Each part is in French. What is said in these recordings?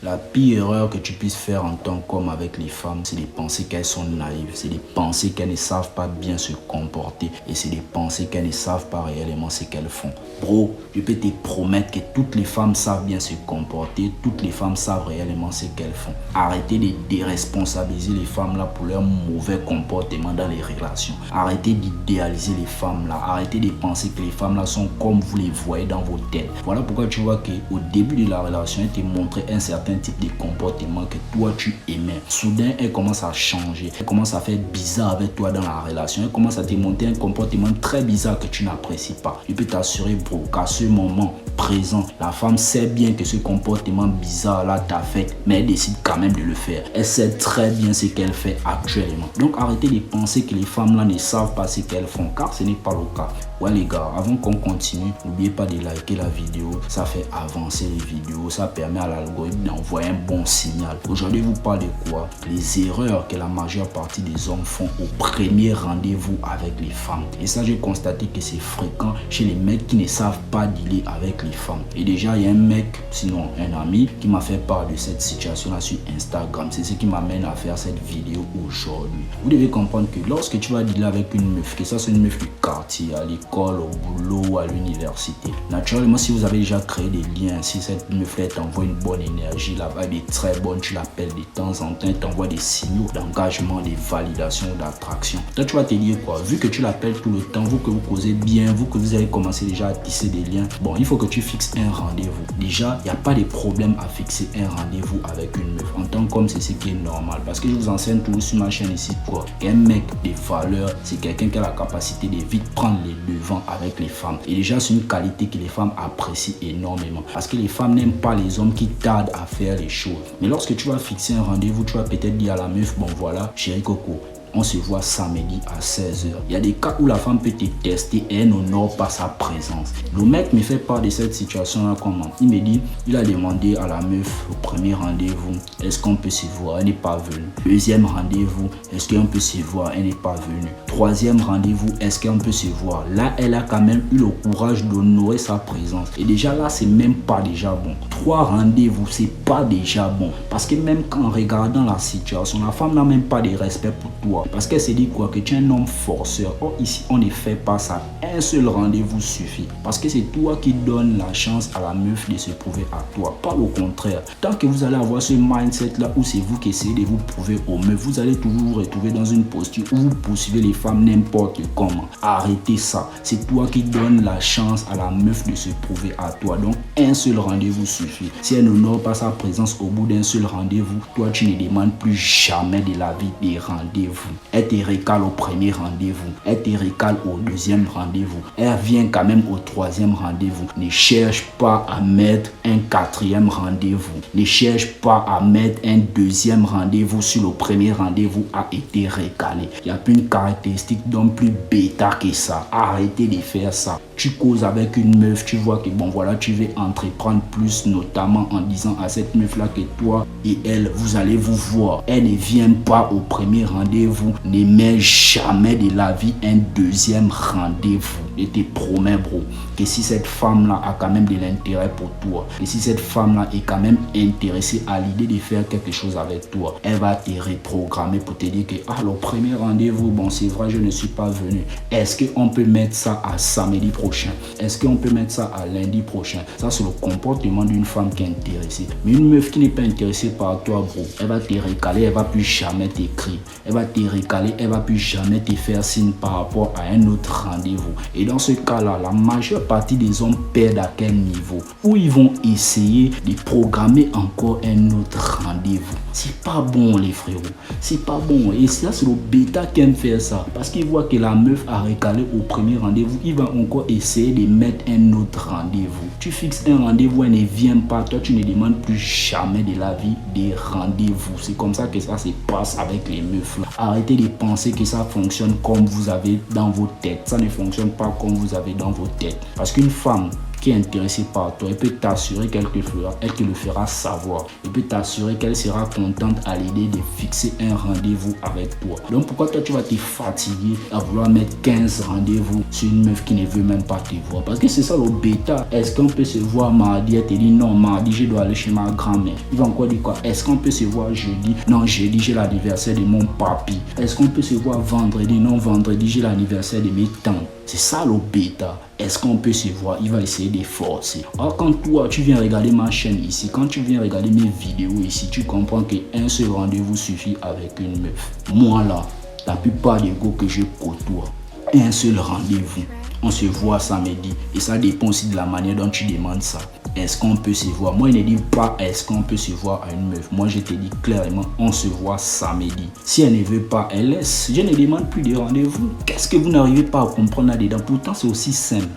La pire erreur que tu puisses faire en tant qu'homme avec les femmes, c'est de penser qu'elles sont naïves, c'est de penser qu'elles ne savent pas bien se comporter et c'est de penser qu'elles ne savent pas réellement ce qu'elles font. Bro, je peux te promettre que toutes les femmes savent bien se comporter, toutes les femmes savent réellement ce qu'elles font. Arrêtez de déresponsabiliser les femmes là pour leur mauvais comportement dans les relations. Arrêtez d'idéaliser les femmes là, arrêtez de penser que les femmes là sont comme vous les voyez dans vos têtes. Voilà pourquoi tu vois qu'au début de la relation, elles te montraient un certain type de comportement que toi tu aimais. Soudain, elle commence à changer. Elle commence à faire bizarre avec toi dans la relation. Elle commence à te montrer un comportement très bizarre que tu n'apprécies pas. Je peux t'assurer, bro, qu'à ce moment présent, la femme sait bien que ce comportement bizarre là t'affecte, mais elle décide quand même de le faire. Elle sait très bien ce qu'elle fait actuellement. Donc arrêtez de penser que les femmes là ne savent pas ce qu'elles font, car ce n'est pas le cas. Ouais les gars, avant qu'on continue, n'oubliez pas de liker la vidéo. Ça fait avancer les vidéos, ça permet à l'algorithme d'envoyer un bon signal. Aujourd'hui, vous parlez de quoi? Les erreurs que la majeure partie des hommes font au premier rendez-vous avec les femmes. Et ça, j'ai constaté que c'est fréquent chez les mecs qui ne savent pas dealer avec les femmes. Et déjà, il y a un mec, sinon un ami, qui m'a fait part de cette situation-là sur Instagram. C'est ce qui m'amène à faire cette vidéo aujourd'hui. Vous devez comprendre que lorsque tu vas dealer avec une meuf, que ça soit une meuf du quartier, à l'école, au boulot, à l'université, naturellement, si vous avez déjà créé des liens, si cette meuf-là t'envoie une bonne énergie, la vibe est très bonne, tu l'appelles de temps en temps, t'envoies des signaux d'engagement, de validation, d'attraction. Toi, tu vas te dire quoi? Vu que tu l'appelles tout le temps, vous que vous causez bien, vous que vous avez commencé déjà à tisser des liens, bon, il faut que tu fixes un rendez-vous. Déjà, il n'y a pas de problème à fixer un rendez-vous avec une meuf. En tant qu'homme, c'est ce qui est normal. Parce que je vous enseigne toujours sur ma chaîne ici quoi. Un mec de valeur, c'est quelqu'un qui a la capacité de vite prendre les devants avec les femmes. Et déjà, c'est une qualité que les femmes apprécient énormément. Parce que les femmes n'aiment pas les hommes qui tardent à faire les choses. Mais lorsque tu vas fixer un rendez-vous, tu vas peut-être dire à la meuf, bon voilà, chérie Coco, on se voit samedi à 16h. Il y a des cas où la femme peut te tester et elle n'honore pas sa présence. Le mec me fait part de cette situation-là comment? Il me dit, il a demandé à la meuf au premier rendez-vous, est-ce qu'on peut se voir? Elle n'est pas venue. Deuxième rendez-vous, est-ce qu'on peut se voir? Elle n'est pas venue. Troisième rendez-vous, est-ce qu'on peut se voir? Là, elle a quand même eu le courage d'honorer sa présence. Et déjà là, c'est même pas déjà bon. 3 rendez-vous, c'est pas déjà bon. Parce que même qu'en regardant la situation, la femme n'a même pas de respect pour toi. Parce qu'elle s'est dit quoi? Que tu es un homme forceur. Or ici, on ne fait pas ça. Un seul rendez-vous suffit. Parce que c'est toi qui donnes la chance à la meuf de se prouver à toi. Pas le contraire. Tant que vous allez avoir ce mindset-là où c'est vous qui essayez de vous prouver aux meufs, vous allez toujours vous retrouver dans une posture où vous poursuivez les femmes n'importe comment. Arrêtez ça. C'est toi qui donnes la chance à la meuf de se prouver à toi. Donc, un seul rendez-vous suffit. Si elle n'honore pas sa présence au bout d'un seul rendez-vous, toi, tu ne demandes plus jamais de la vie des rendez-vous. Elle te recale au premier rendez-vous. Elle te recale au deuxième rendez-vous. Elle vient quand même au troisième rendez-vous. Ne cherche pas à mettre un quatrième rendez-vous. Ne cherche pas à mettre un deuxième rendez-vous sur le premier rendez-vous a été recalé. Il n'y a plus une caractéristique d'homme plus bêta que ça. Arrêtez de faire ça. Tu causes avec une meuf, tu vois que bon voilà, tu veux entreprendre plus, notamment en disant à cette meuf là que toi et elle, vous allez vous voir. Elle ne vient pas au premier rendez-vous, ne met jamais de la vie un deuxième rendez-vous. Je te promets bro, que si cette femme là a quand même de l'intérêt pour toi, et si cette femme là est quand même intéressée à l'idée de faire quelque chose avec toi, elle va te reprogrammer pour te dire que ah, le premier rendez-vous, bon c'est vrai je ne suis pas venu. Est-ce qu'on peut mettre ça à samedi prochain? Est-ce qu'on peut mettre ça à lundi prochain? Ça c'est le comportement d'une femme qui est intéressée. Mais une meuf qui n'est pas intéressée par toi bro, elle va te recaler, elle va plus jamais t'écrire. Elle va te recaler, elle va plus jamais te faire signe par rapport à un autre rendez-vous. Et dans ce cas-là, la majeure partie des hommes perdent à quel niveau? Où ils vont essayer de programmer encore un autre rendez-vous. C'est pas bon les frérots, c'est pas bon. Et ça c'est le bêta qui aime faire ça. Parce qu'il voit que la meuf a recalé au premier rendez-vous, il va encore essayer de mettre un autre rendez-vous. Tu fixes un rendez-vous, elle ne vient pas, toi tu ne demandes plus jamais de la vie des rendez-vous. C'est comme ça que ça se passe avec les meufs là. Arrêtez de penser que ça fonctionne comme vous avez dans vos têtes. Ça ne fonctionne pas comme vous avez dans vos têtes. Parce qu'une femme qui est intéressée par toi, elle peut t'assurer qu'elle te le fera savoir. Elle peut t'assurer qu'elle sera contente à l'idée de fixer un rendez-vous avec toi. Donc pourquoi toi tu vas te fatiguer à vouloir mettre 15 rendez-vous sur une meuf qui ne veut même pas te voir? Parce que c'est ça le bêta. Est-ce qu'on peut se voir mardi? Elle te dit non, mardi je dois aller chez ma grand-mère. Il va encore dire quoi? Est-ce qu'on peut se voir jeudi? Non, jeudi j'ai l'anniversaire de mon papy. Est-ce qu'on peut se voir vendredi? Non, vendredi j'ai l'anniversaire de mes tantes. C'est ça le bêta. Est-ce qu'on peut se voir? Il va essayer de forcer. Or, quand toi, tu viens regarder ma chaîne ici, quand tu viens regarder mes vidéos ici, tu comprends qu'un seul rendez-vous suffit avec une meuf. Moi là, la plupart des gars que je côtoie, un seul rendez-vous. On se voit samedi. Et ça dépend aussi de la manière dont tu demandes ça. Est-ce qu'on peut se voir? Moi, je ne dis pas est-ce qu'on peut se voir à une meuf. Moi, je te dis clairement, on se voit samedi. Si elle ne veut pas, elle laisse. Je ne demande plus de rendez-vous. Qu'est-ce que vous n'arrivez pas à comprendre là-dedans? Pourtant, c'est aussi simple.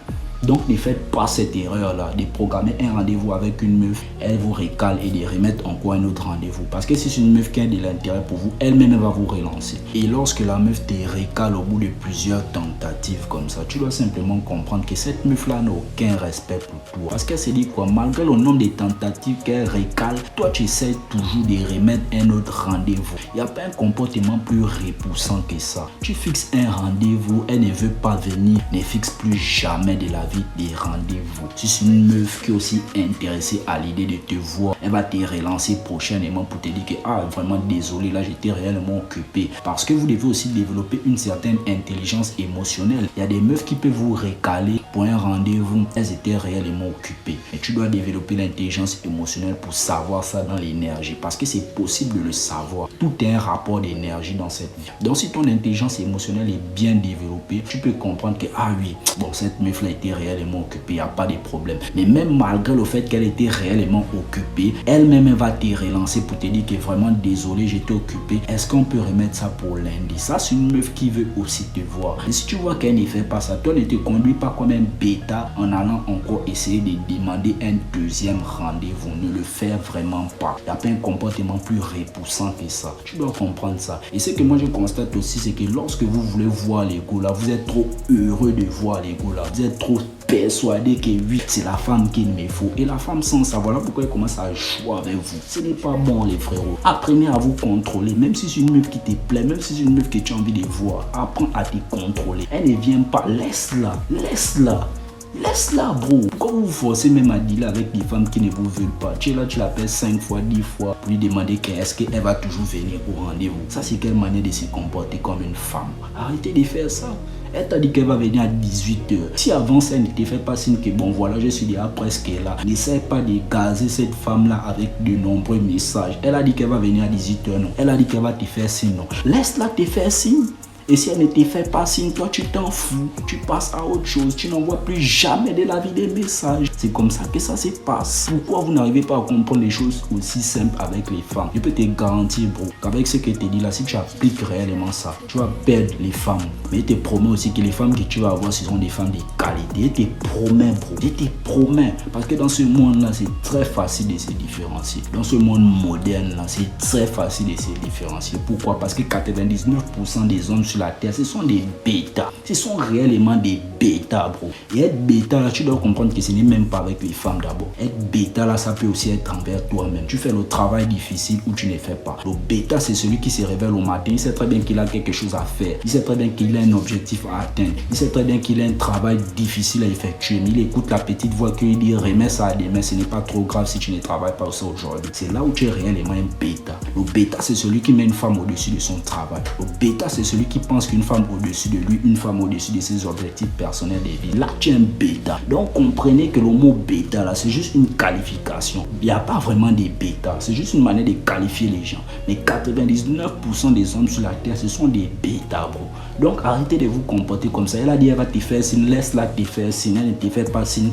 Donc ne faites pas cette erreur-là de programmer un rendez-vous avec une meuf, elle vous recale et de remettre encore un autre rendez-vous. Parce que si c'est une meuf qui a de l'intérêt pour vous, elle-même va vous relancer. Et lorsque la meuf te recale au bout de plusieurs tentatives comme ça, tu dois simplement comprendre que cette meuf-là n'a aucun respect pour toi. Parce qu'elle se dit quoi? Malgré le nombre de tentatives qu'elle recale, toi tu essaies toujours de remettre un autre rendez-vous. Il n'y a pas un comportement plus repoussant que ça. Tu fixes un rendez-vous, elle ne veut pas venir, ne fixe plus jamais de la vie des rendez-vous. Si c'est une meuf qui est aussi intéressée à l'idée de te voir, elle va te relancer prochainement pour te dire que vraiment désolé, là j'étais réellement occupé. Parce que vous devez aussi développer une certaine intelligence émotionnelle. Il y a des meufs qui peuvent vous recaler pour un rendez-vous, elles étaient réellement occupées. Et tu dois développer l'intelligence émotionnelle pour savoir ça dans l'énergie. Parce que c'est possible de le savoir. Tout est un rapport d'énergie dans cette vie. Donc si ton intelligence émotionnelle est bien développée, tu peux comprendre que oui, bon, cette meuf là était réellement occupée, il n'y a pas de problème. Mais même malgré le fait qu'elle était réellement occupée, elle-même va te relancer pour te dire que vraiment désolé, j'étais occupé. Est-ce qu'on peut remettre ça pour lundi? Ça, c'est une meuf qui veut aussi te voir. Et si tu vois qu'elle ne fait pas ça, toi ne te conduis pas comme un bêta en allant encore essayer de demander un deuxième rendez-vous. Ne le fais vraiment pas. Il n'y a pas un comportement plus repoussant que ça. Tu dois comprendre ça. Et ce que moi je constate aussi, c'est que lorsque vous voulez voir les gars là, vous êtes trop heureux de voir les gars là. Vous êtes trop persuadé que oui, c'est la femme qu'il me faut. Et la femme sans ça, voilà pourquoi elle commence à jouer avec vous. Ce n'est pas bon les frérots. Apprenez à vous contrôler. Même si c'est une meuf qui te plaît, même si c'est une meuf que tu as envie de voir, apprends à te contrôler. Elle ne vient pas, laisse-la, laisse-la. Laisse-la, bro. Pourquoi vous vous forcez même à dealer avec des femmes qui ne vous veulent pas? Tu es là, tu l'appelles 5 fois, 10 fois pour lui demander est-ce qu'elle va toujours venir au rendez-vous. Ça, c'est quelle manière de se comporter comme une femme? Arrêtez de faire ça. Elle t'a dit qu'elle va venir à 18h. Si avant ça, elle ne te fait pas signe que bon voilà, je suis déjà presque là. N'essaie pas de gazer cette femme-là avec de nombreux messages. Elle a dit qu'elle va venir à 18h, non. Elle a dit qu'elle va te faire signe, non. Laisse-la te faire signe. Et si elle ne te fait pas signe, toi tu t'en fous, tu passes à autre chose, tu n'envoies plus jamais de la vie des messages. C'est comme ça que ça se passe. Pourquoi vous n'arrivez pas à comprendre les choses aussi simples avec les femmes? Je peux te garantir, bro, qu'avec ce que je te dis là, si tu appliques réellement ça, tu vas perdre les femmes. Mais je te promets aussi que les femmes que tu vas avoir, ce sont des femmes de qualité. Je te promets, bro, je te promets. Parce que dans ce monde-là, c'est très facile de se différencier. Dans ce monde moderne-là, c'est très facile de se différencier. Pourquoi? Parce que 99% des hommes sur la terre, ce sont des bêtas. Ce sont réellement des bêtas, bro. Et être bêta, là, tu dois comprendre que ce n'est même pas avec les femmes d'abord. Être bêta, là, ça peut aussi être envers toi-même. Tu fais le travail difficile ou tu ne fais pas. Le bêta, c'est celui qui se réveille au matin. Il sait très bien qu'il a quelque chose à faire. Il sait très bien qu'il a un objectif à atteindre. Il sait très bien qu'il a un travail difficile à effectuer. Mais il écoute la petite voix qui lui dit remets ça à demain. Ce n'est pas trop grave si tu ne travailles pas ça aujourd'hui. C'est là où tu es réellement un bêta. Le bêta, c'est celui qui met une femme au-dessus de son travail. Le bêta, c'est celui qui pense qu'une femme au-dessus de lui, une femme au-dessus de ses objectifs personnels de vie. Là, tu es un bêta. Donc, comprenez que le mot bêta, là, c'est juste une qualification. Il n'y a pas vraiment des bêtas. C'est juste une manière de qualifier les gens. Mais 99% des hommes sur la terre, ce sont des bêtas, bro. Donc, arrêtez de vous comporter comme ça. Elle a dit, elle va te faire signe, laisse-la te faire signe. Elle ne te fait pas signe.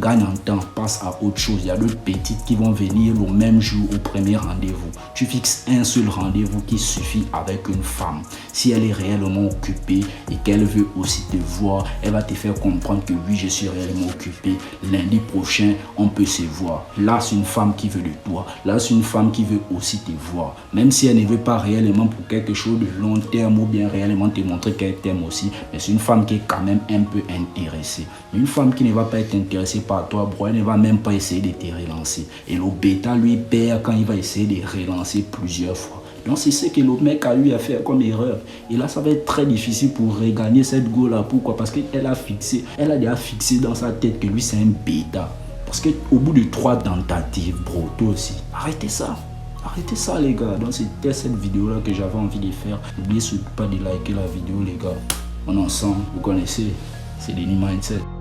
Gagne en temps, passe à autre chose. Il y a d'autres petites qui vont venir le même jour au premier rendez-vous. Tu fixes un seul rendez-vous qui suffit avec une femme. Si elle est réellement occupée et qu'elle veut aussi te voir, elle va te faire comprendre que oui, je suis réellement occupé. Lundi prochain, on peut se voir. Là, c'est une femme qui veut de toi. Là, c'est une femme qui veut aussi te voir. Même si elle ne veut pas réellement pour quelque chose de long terme ou bien réellement te montrer qu'elle t'aime aussi, mais c'est une femme qui est quand même un peu intéressée. Une femme qui ne va pas être intéressée pas toi, bro, elle ne va même pas essayer de te relancer. Et le bêta lui perd quand il va essayer de relancer plusieurs fois. Donc c'est ce que le mec a eu à faire comme erreur. Et là, ça va être très difficile pour regagner cette go-là. Pourquoi? Parce qu'elle a déjà fixé dans sa tête que lui, c'est un bêta. Parce qu'au bout de 3 tentatives, bro, toi aussi, arrêtez ça. Arrêtez ça, les gars. Donc c'était cette vidéo-là que j'avais envie de faire. N'oubliez surtout pas de liker la vidéo, les gars. On est ensemble, vous connaissez, c'est Denis Mindset.